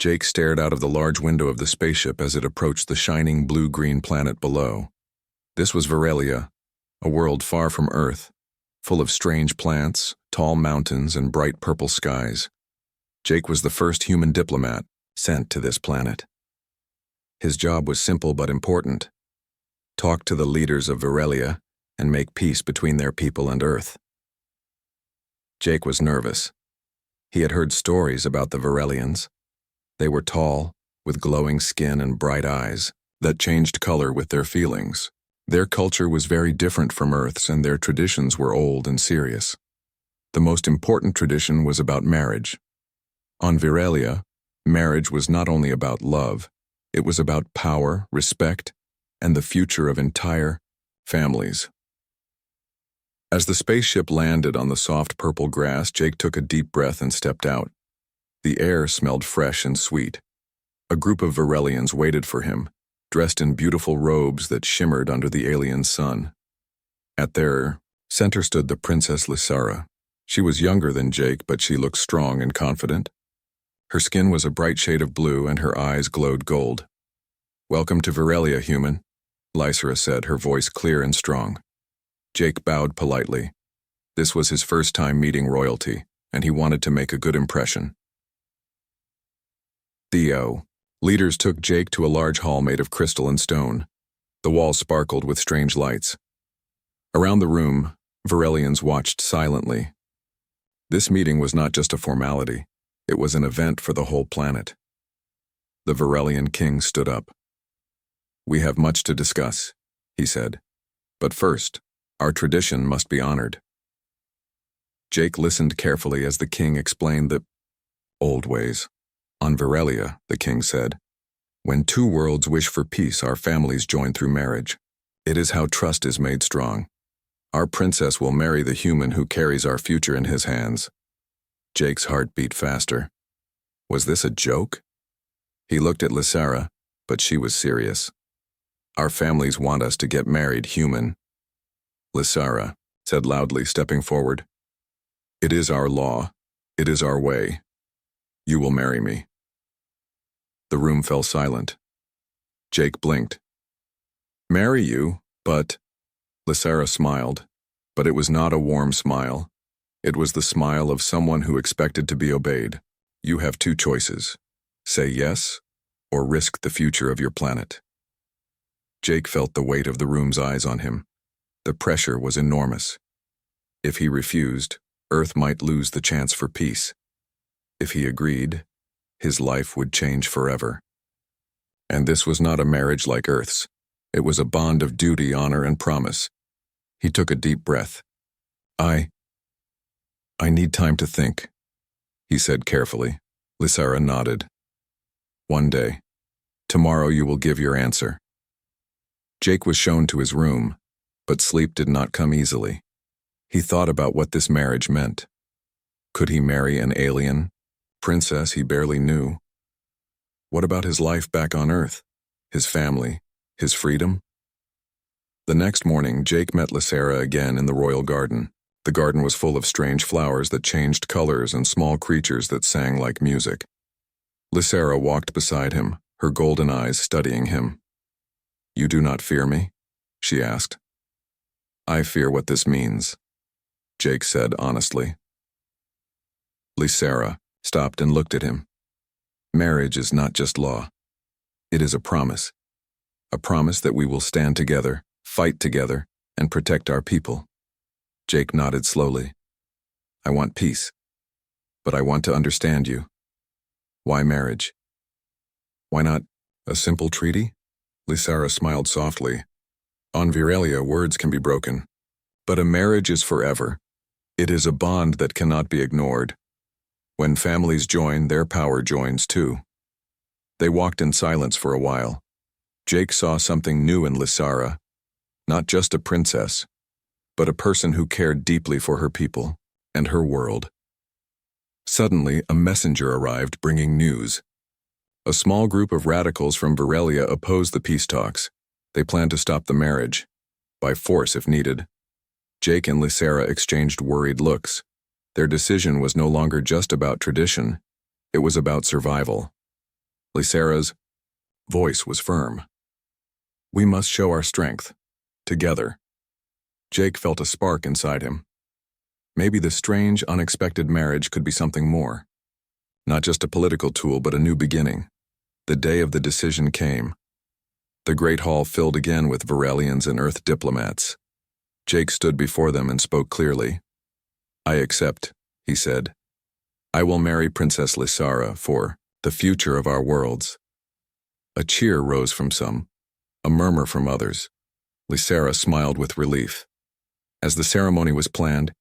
Jake stared out of the large window of the spaceship as it approached the shining blue-green planet below. This was Virelia, a world far from Earth, full of strange plants, tall mountains, and bright purple skies. Jake was the first human diplomat sent to this planet. His job was simple but important: talk to the leaders of Virelia and make peace between their people and Earth. Jake was nervous. He had heard stories about the Virelians. They were tall, with glowing skin and bright eyes that changed color with their feelings. Their culture was very different from Earth's, and their traditions were old and serious. The most important tradition was about marriage. On Virelia, marriage was not only about love, it was about power, respect, and the future of entire families. As the spaceship landed on the soft purple grass, Jake took a deep breath and stepped out. The air smelled fresh and sweet. A group of Virelians waited for him, dressed in beautiful robes that shimmered under the alien sun. At their center stood the Princess Lysara. She was younger than Jake, but she looked strong and confident. Her skin was a bright shade of blue, and her eyes glowed gold. "Welcome to Virelia, human," Lysara said, her voice clear and strong. Jake bowed politely. This was his first time meeting royalty, and he wanted to make a good impression. Theo. Leaders took Jake to a large hall made of crystal and stone. The walls sparkled with strange lights. Around the room, Virelians watched silently. This meeting was not just a formality. It was an event for the whole planet. The Virelian king stood up. "We have much to discuss," he said. "But first, our tradition must be honored." Jake listened carefully as the king explained the old ways. "On Virelia," the king said, "when two worlds wish for peace, our families join through marriage. It is how trust is made strong. Our princess will marry the human who carries our future in his hands." Jake's heart beat faster. Was this a joke? He looked at Lysara, but she was serious. "Our families want us to get married, human," Lysara said loudly, stepping forward. "It is our law. It is our way. You will marry me." The room fell silent. Jake blinked. "Marry you, but—" Lysara smiled, but it was not a warm smile. It was the smile of someone who expected to be obeyed. "You have two choices. Say yes, or risk the future of your planet." Jake felt the weight of the room's eyes on him. The pressure was enormous. If he refused, Earth might lose the chance for peace. If he agreed, his life would change forever. And this was not a marriage like Earth's. It was a bond of duty, honor, and promise. He took a deep breath. I need time to think," he said carefully. Lysara nodded. "One day. Tomorrow you will give your answer." Jake was shown to his room, but sleep did not come easily. He thought about what this marriage meant. Could he marry an alien princess he barely knew? What about his life back on Earth? His family? His freedom? The next morning, Jake met Lysara again in the royal garden. The garden was full of strange flowers that changed colors and small creatures that sang like music. Lysara walked beside him, her golden eyes studying him. "You do not fear me?" she asked. "I fear what this means," Jake said honestly. Lysara stopped and looked at him. "Marriage is not just law. It is a promise. A promise that we will stand together, fight together, and protect our people." Jake nodded slowly. "I want peace, but I want to understand you. Why marriage? Why not a simple treaty?" Lysara smiled softly. "On Virelia, words can be broken, but a marriage is forever. It is a bond that cannot be ignored. When families join, their power joins too." They walked in silence for a while. Jake saw something new in Lysara, not just a princess, but a person who cared deeply for her people and her world. Suddenly, a messenger arrived bringing news. A small group of radicals from Virelia opposed the peace talks. They planned to stop the marriage, by force if needed. Jake and Lysara exchanged worried looks. Their decision was no longer just about tradition. It was about survival. Lysera's voice was firm. We must show our strength. Together. Jake felt a spark inside him. Maybe the strange, unexpected marriage could be something more. Not just a political tool, but a new beginning. The day of the decision came. The great hall filled again with Varelians and Earth diplomats. Jake stood before them and spoke clearly. I accept, he said. I will marry Princess Lysera for the future of our worlds. A cheer rose from some, a murmur from others. Lysera smiled with relief. As the ceremony was planned,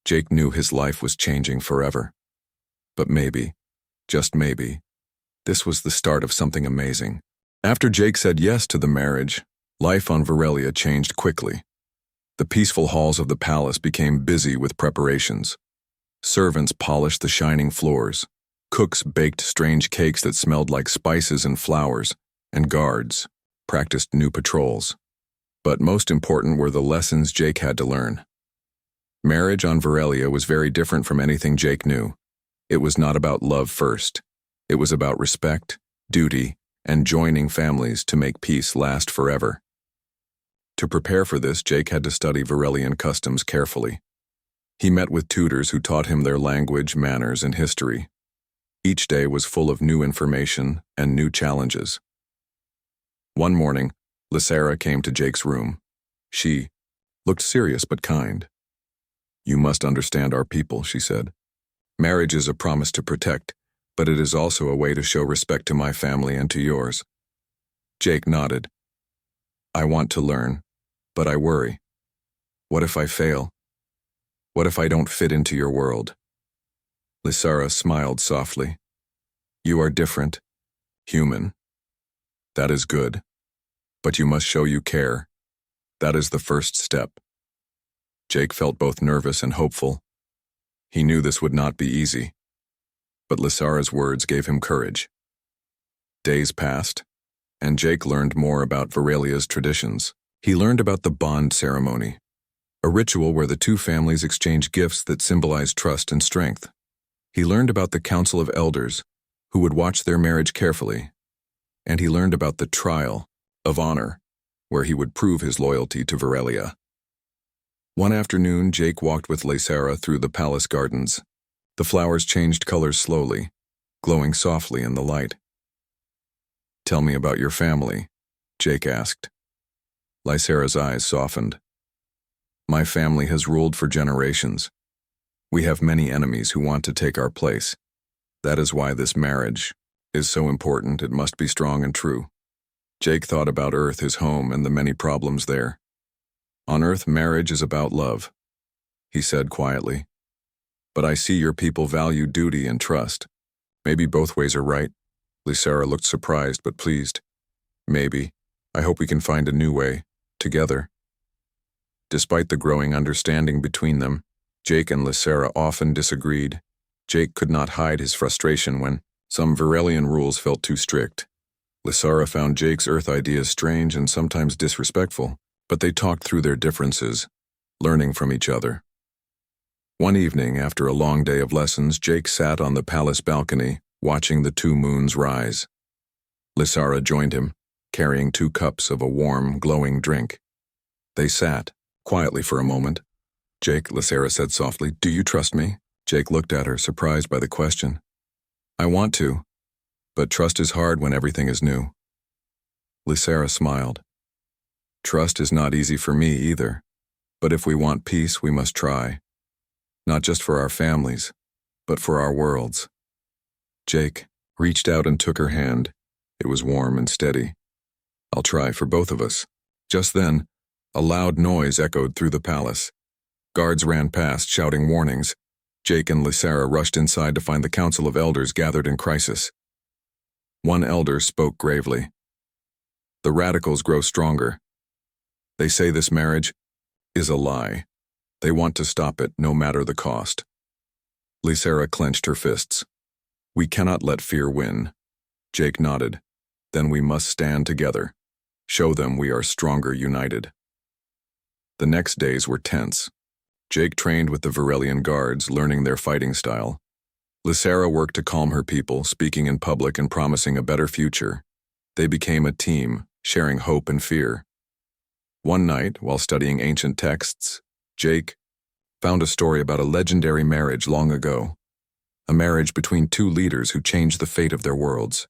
Jake knew his life was changing forever. But maybe, just maybe, this was the start of something amazing. After Jake said yes to the marriage, life on Varelia changed quickly. The peaceful halls of the palace became busy with preparations. Servants polished the shining floors. Cooks baked strange cakes that smelled like spices and flowers, and guards practiced new patrols. But most important were the lessons Jake had to learn. Marriage on Varelia was very different from anything Jake knew. It was not about love first. It was about respect, duty, and joining families to make peace last forever. To prepare for this, Jake had to study Varelian customs carefully. He met with tutors who taught him their language, manners, and history. Each day was full of new information and new challenges. One morning, Lysera came to Jake's room. She looked serious but kind. You must understand our people, she said. Marriage is a promise to protect, but it is also a way to show respect to my family and to yours. Jake nodded. I want to learn, but I worry. What if I fail? What if I don't fit into your world? Lysera smiled softly. You are different, human. That is good. But you must show you care. That is the first step. Jake felt both nervous and hopeful. He knew this would not be easy. But Lysera's words gave him courage. Days passed, and Jake learned more about Varelia's traditions. He learned about the bond ceremony, a ritual where the two families exchange gifts that symbolize trust and strength. He learned about the Council of Elders, who would watch their marriage carefully. And he learned about the trial of honor, where he would prove his loyalty to Varelia. One afternoon, Jake walked with Lysera through the palace gardens. The flowers changed colors slowly, glowing softly in the light. Tell me about your family, Jake asked. Lysera's eyes softened. My family has ruled for generations. We have many enemies who want to take our place. That is why this marriage is so important. It must be strong and true. Jake thought about Earth, his home, and the many problems there. On Earth, marriage is about love, he said quietly. But I see your people value duty and trust. Maybe both ways are right. Lysera looked surprised but pleased. Maybe. I hope we can find a new way, together. Despite the growing understanding between them, Jake and Lysera often disagreed. Jake could not hide his frustration when some Varelian rules felt too strict. Lysera found Jake's Earth ideas strange and sometimes disrespectful, but they talked through their differences, learning from each other. One evening, after a long day of lessons, Jake sat on the palace balcony, watching the two moons rise. Lysera joined him, carrying 2 cups of a warm, glowing drink. They sat, quietly for a moment. Jake, Lysera said softly, do you trust me? Jake looked at her, surprised by the question. I want to, but trust is hard when everything is new. Lysera smiled. Trust is not easy for me either, but if we want peace, we must try. Not just for our families, but for our worlds. Jake reached out and took her hand. It was warm and steady. I'll try for both of us. Just then, a loud noise echoed through the palace. Guards ran past, shouting warnings. Jake and Lysera rushed inside to find the Council of Elders gathered in crisis. One elder spoke gravely. The radicals grow stronger. They say this marriage is a lie. They want to stop it, no matter the cost. Lysera clenched her fists. We cannot let fear win. Jake nodded. Then we must stand together. Show them we are stronger united. The next days were tense. Jake trained with the Varelian guards, learning their fighting style. Lysera worked to calm her people, speaking in public and promising a better future. They became a team, sharing hope and fear. One night, while studying ancient texts, Jake found a story about a legendary marriage long ago. A marriage between two leaders who changed the fate of their worlds.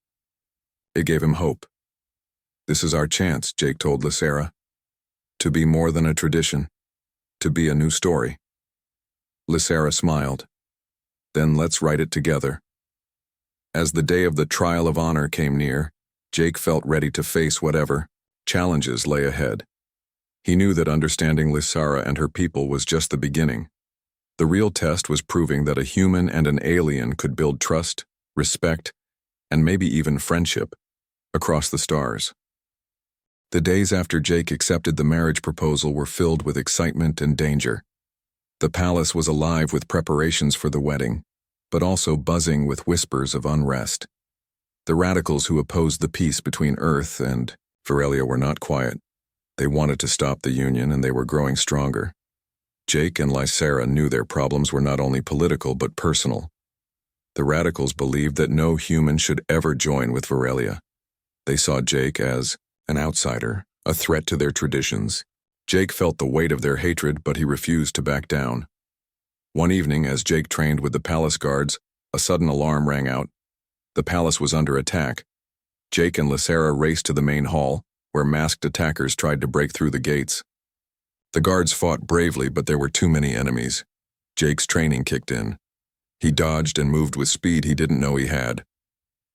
It gave him hope. "This is our chance," Jake told Lysera. "To be more than a tradition. To be a new story." Lysera smiled. "Then let's write it together." As the day of the trial of honor came near, Jake felt ready to face whatever challenges lay ahead. He knew that understanding Lysera and her people was just the beginning. The real test was proving that a human and an alien could build trust, respect, and maybe even friendship across the stars. The days after Jake accepted the marriage proposal were filled with excitement and danger. The palace was alive with preparations for the wedding, but also buzzing with whispers of unrest. The radicals who opposed the peace between Earth and Verelia were not quiet. They wanted to stop the union, and they were growing stronger. Jake and Lysera knew their problems were not only political but personal. The radicals believed that no human should ever join with Verelia. They saw Jake as an outsider, a threat to their traditions. Jake felt the weight of their hatred, but he refused to back down. One evening, as Jake trained with the palace guards, a sudden alarm rang out. The palace was under attack. Jake and Lysera raced to the main hall, where masked attackers tried to break through the gates. The guards fought bravely, but there were too many enemies. Jake's training kicked in. He dodged and moved with speed he didn't know he had.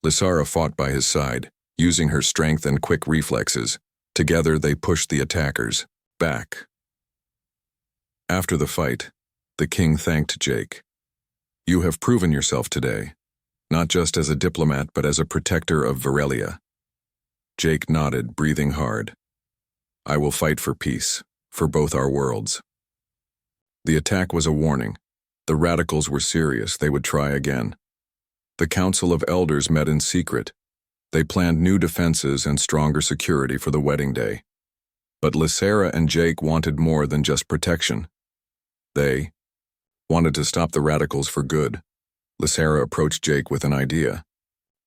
Lysera fought by his side, using her strength and quick reflexes. Together they pushed the attackers back. After the fight, the king thanked Jake. "You have proven yourself today, not just as a diplomat but as a protector of Verelia." Jake nodded, breathing hard. "I will fight for peace, for both our worlds." The attack was a warning. The radicals were serious. They would try again. The Council of Elders met in secret. They planned new defenses and stronger security for the wedding day. But Lysera and Jake wanted more than just protection. They wanted to stop the radicals for good. Lysera approached Jake with an idea.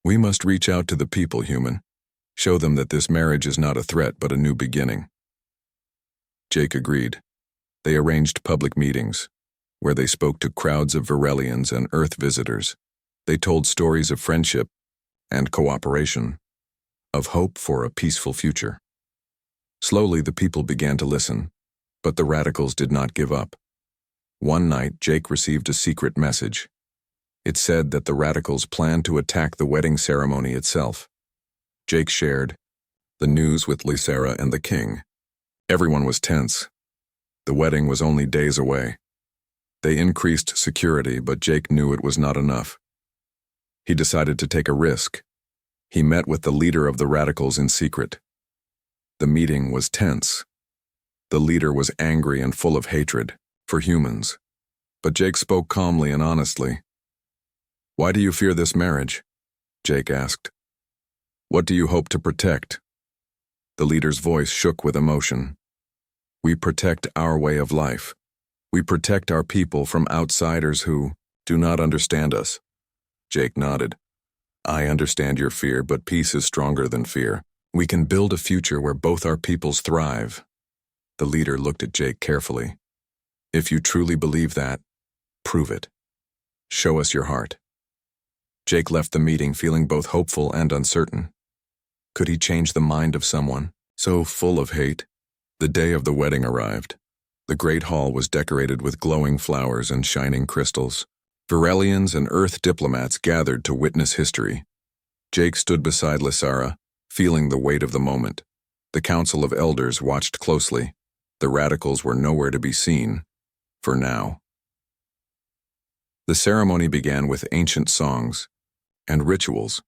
"We must reach out to the people, human. Show them that this marriage is not a threat but a new beginning." Jake agreed. They arranged public meetings, where they spoke to crowds of Verelians and Earth visitors. They told stories of friendship and cooperation, of hope for a peaceful future. Slowly the people began to listen, but the radicals did not give up. One night, Jake received a secret message. It said that the radicals planned to attack the wedding ceremony itself. Jake shared the news with Lysera and the king. Everyone was tense. The wedding was only days away. They increased security, but Jake knew it was not enough. He decided to take a risk. He met with the leader of the radicals in secret. The meeting was tense. The leader was angry and full of hatred for humans. But Jake spoke calmly and honestly. "Why do you fear this marriage?" Jake asked. "What do you hope to protect?" The leader's voice shook with emotion. "We protect our way of life. We protect our people from outsiders who do not understand us." Jake nodded. "I understand your fear, but peace is stronger than fear. We can build a future where both our peoples thrive." The leader looked at Jake carefully. "If you truly believe that, prove it. Show us your heart." Jake left the meeting feeling both hopeful and uncertain. Could he change the mind of someone so full of hate? The day of the wedding arrived. The great hall was decorated with glowing flowers and shining crystals. Verelians and Earth diplomats gathered to witness history. Jake stood beside Lysera, feeling the weight of the moment. The Council of Elders watched closely. The radicals were nowhere to be seen, for now. The ceremony began with ancient songs and rituals.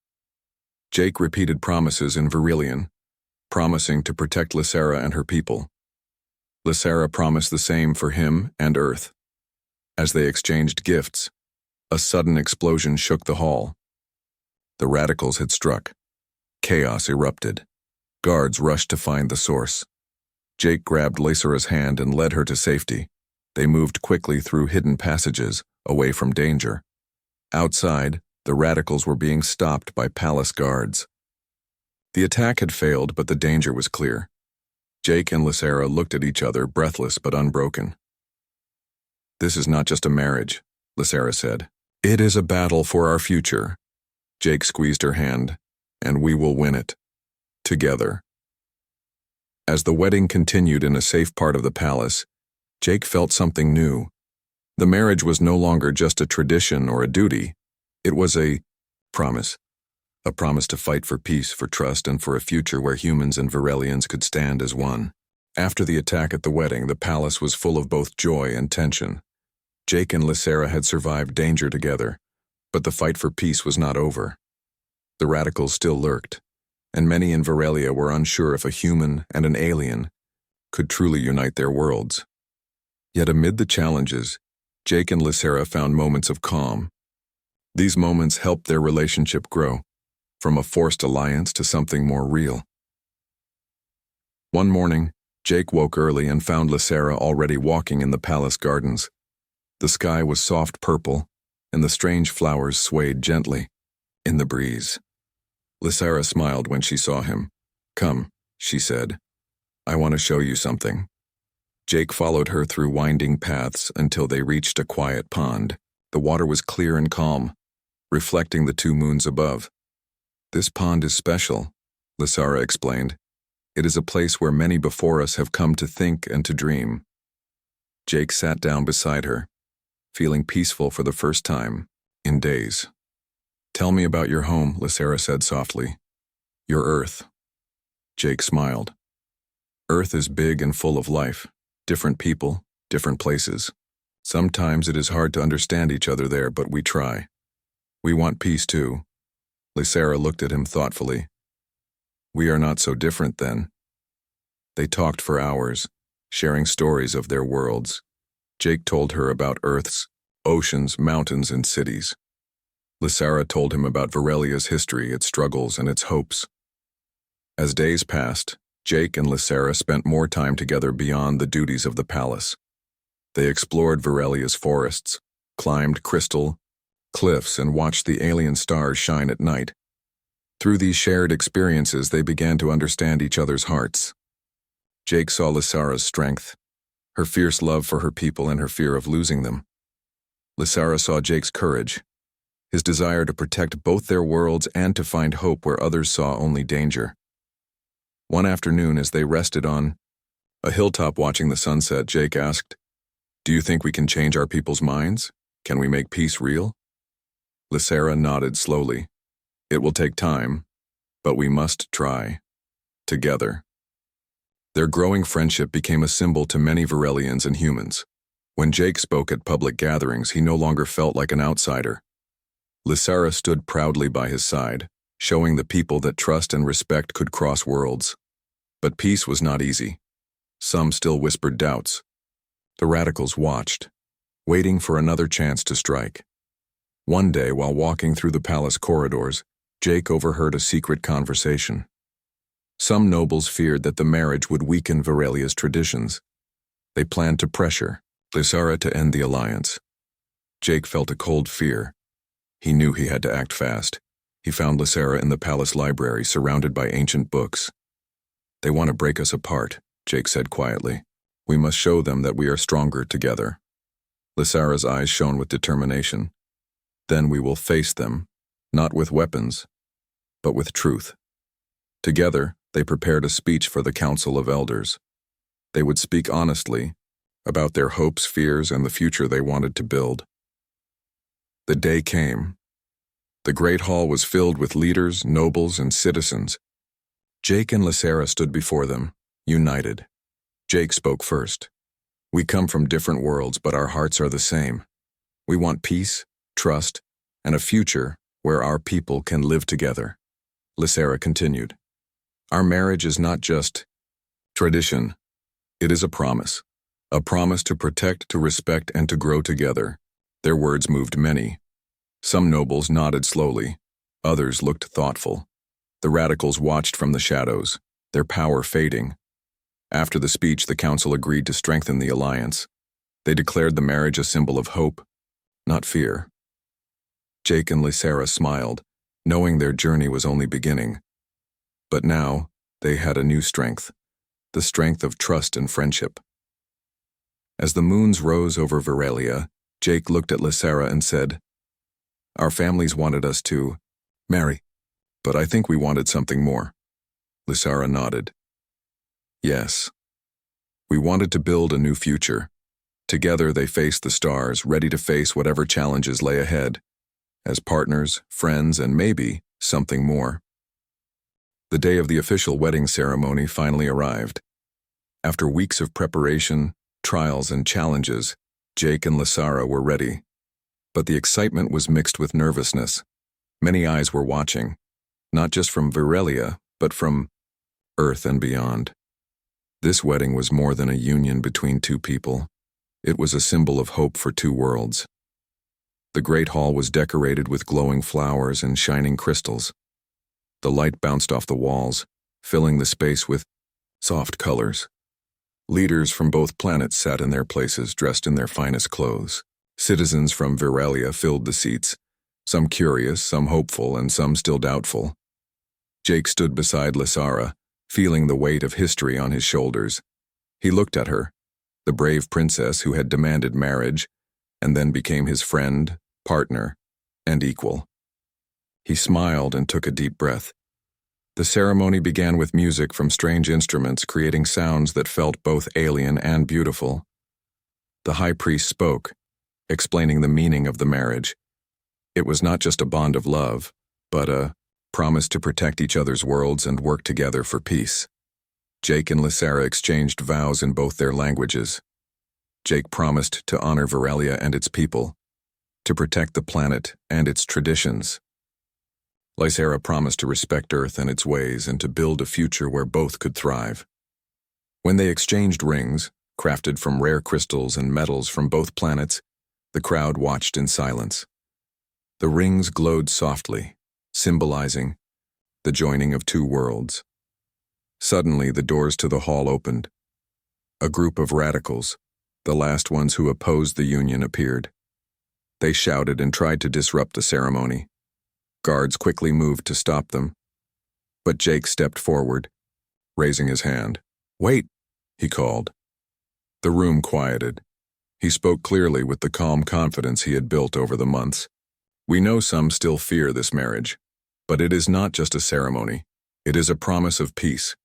Jake repeated promises in Verelian, promising to protect Lysera and her people. Lysera promised the same for him and Earth. As they exchanged gifts, a sudden explosion shook the hall. The radicals had struck. Chaos erupted. Guards rushed to find the source. Jake grabbed Lysera's hand and led her to safety. They moved quickly through hidden passages, away from danger. Outside, the radicals were being stopped by palace guards. The attack had failed, but the danger was clear. Jake and Lysera looked at each other, breathless but unbroken. "This is not just a marriage," Lysera said. "It is a battle for our future." Jake squeezed her hand, "And we will win it. Together." As the wedding continued in a safe part of the palace, Jake felt something new. The marriage was no longer just a tradition or a duty. It was a promise. A promise to fight for peace, for trust, and for a future where humans and Varelians could stand as one. After the attack at the wedding, the palace was full of both joy and tension. Jake and Lysera had survived danger together, but the fight for peace was not over. The radicals still lurked, and many in Varelia were unsure if a human and an alien could truly unite their worlds. Yet amid the challenges, Jake and Lysera found moments of calm. These moments helped their relationship grow, from a forced alliance to something more real. One morning, Jake woke early and found Lysera already walking in the palace gardens. The sky was soft purple, and the strange flowers swayed gently in the breeze. Lysera smiled when she saw him. "Come," she said. "I want to show you something." Jake followed her through winding paths until they reached a quiet pond. The water was clear and calm, reflecting the two moons above. "This pond is special," Lysera explained. "It is a place where many before us have come to think and to dream." Jake sat down beside her, feeling peaceful for the first time in days. "Tell me about your home," Lysera said softly. "Your Earth." Jake smiled. "Earth is big and full of life. Different people, different places. Sometimes it is hard to understand each other there, but we try. We want peace too." Lysera looked at him thoughtfully. "We are not so different then." They talked for hours, sharing stories of their worlds. Jake told her about Earth's oceans, mountains, and cities. Lysera told him about Varelia's history, its struggles, and its hopes. As days passed, Jake and Lysera spent more time together beyond the duties of the palace. They explored Varelia's forests, climbed crystal cliffs, and watched the alien stars shine at night. Through these shared experiences, they began to understand each other's hearts. Jake saw Lysera's strength, her fierce love for her people, and her fear of losing them. Lysera saw Jake's courage, his desire to protect both their worlds and to find hope where others saw only danger. One afternoon, as they rested on a hilltop watching the sunset, Jake asked, "Do you think we can change our people's minds? Can we make peace real?" Lysera nodded slowly. "It will take time, but we must try. Together." Their growing friendship became a symbol to many Varelians and humans. When Jake spoke at public gatherings, he no longer felt like an outsider. Lysera stood proudly by his side, showing the people that trust and respect could cross worlds. But peace was not easy. Some still whispered doubts. The radicals watched, waiting for another chance to strike. One day, while walking through the palace corridors, Jake overheard a secret conversation. Some nobles feared that the marriage would weaken Varelia's traditions. They planned to pressure Lysera to end the alliance. Jake felt a cold fear. He knew he had to act fast. He found Lysera in the palace library, surrounded by ancient books. "They want to break us apart," Jake said quietly. "We must show them that we are stronger together." Lysera's eyes shone with determination. "Then we will face them, not with weapons, but with truth." Together, they prepared a speech for the Council of Elders. They would speak honestly about their hopes, fears, and the future they wanted to build. The day came. The great hall was filled with leaders, nobles, and citizens. Jake and Lysera stood before them, united. Jake spoke first. "We come from different worlds, but our hearts are the same. We want peace, trust, and a future where our people can live together." Lysera continued. "Our marriage is not just tradition. It is a promise to protect, to respect, and to grow together." Their words moved many. Some nobles nodded slowly. Others looked thoughtful. The radicals watched from the shadows, their power fading. After the speech, the council agreed to strengthen the alliance. They declared the marriage a symbol of hope, not fear. Jake and Lysera smiled, knowing their journey was only beginning. But now, they had a new strength, the strength of trust and friendship. As the moons rose over Virelia, Jake looked at Lysera and said, "Our families wanted us to marry, but I think we wanted something more." Lysera nodded. "Yes. We wanted to build a new future." Together they faced the stars, ready to face whatever challenges lay ahead, as partners, friends, and maybe something more. The day of the official wedding ceremony finally arrived. After weeks of preparation, trials, and challenges, Jake and Lysera were ready. But the excitement was mixed with nervousness. Many eyes were watching, not just from Virelia, but from Earth and beyond. This wedding was more than a union between two people. It was a symbol of hope for two worlds. The great hall was decorated with glowing flowers and shining crystals. The light bounced off the walls, filling the space with soft colors. Leaders from both planets sat in their places, dressed in their finest clothes. Citizens from Virelia filled the seats, some curious, some hopeful, and some still doubtful. Jake stood beside Lysera, feeling the weight of history on his shoulders. He looked at her, the brave princess who had demanded marriage, and then became his friend, partner, and equal. He smiled and took a deep breath. The ceremony began with music from strange instruments, creating sounds that felt both alien and beautiful. The high priest spoke, explaining the meaning of the marriage. It was not just a bond of love, but a promise to protect each other's worlds and work together for peace. Jake and Lysera exchanged vows in both their languages. Jake promised to honor Virelia and its people, to protect the planet and its traditions. Lysera promised to respect Earth and its ways and to build a future where both could thrive. When they exchanged rings, crafted from rare crystals and metals from both planets, the crowd watched in silence. The rings glowed softly, symbolizing the joining of two worlds. Suddenly, the doors to the hall opened. A group of radicals, the last ones who opposed the union, appeared. They shouted and tried to disrupt the ceremony. Guards quickly moved to stop them. But Jake stepped forward, raising his hand. "Wait," he called. The room quieted. He spoke clearly with the calm confidence he had built over the months. "We know some still fear this marriage, but it is not just a ceremony. It is a promise of peace,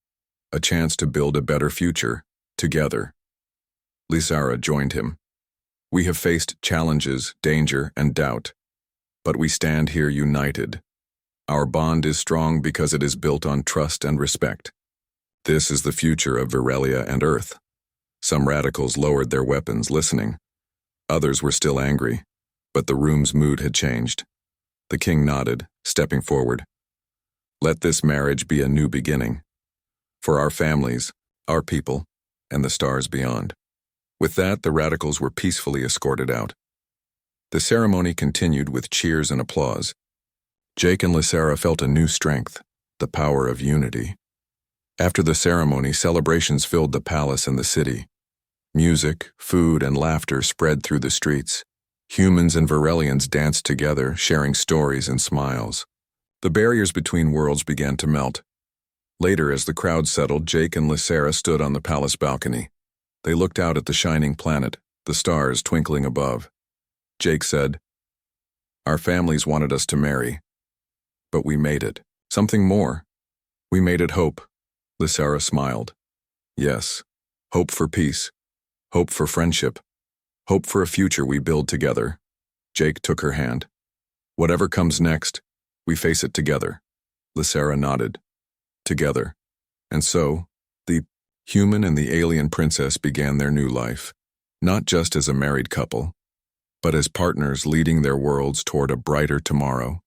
a chance to build a better future, together." Lysera joined him. "We have faced challenges, danger, and doubt, but we stand here united. Our bond is strong because it is built on trust and respect. This is the future of Virelia and Earth." Some radicals lowered their weapons, listening. Others were still angry, but the room's mood had changed. The king nodded, stepping forward. "Let this marriage be a new beginning, for our families, our people, and the stars beyond." With that, the radicals were peacefully escorted out. The ceremony continued with cheers and applause. Jake and Lysera felt a new strength, the power of unity. After the ceremony, celebrations filled the palace and the city. Music, food, and laughter spread through the streets. Humans and Virelians danced together, sharing stories and smiles. The barriers between worlds began to melt. Later, as the crowd settled, Jake and Lysera stood on the palace balcony. They looked out at the shining planet, the stars twinkling above. Jake said, "Our families wanted us to marry, but we made it. Something more. We made it hope." Lysera smiled. "Yes, hope for peace, hope for friendship, hope for a future we build together." Jake took her hand. "Whatever comes next, we face it together." Lysera nodded. Together. And so, the human and the alien princess began their new life, not just as a married couple, but as partners leading their worlds toward a brighter tomorrow.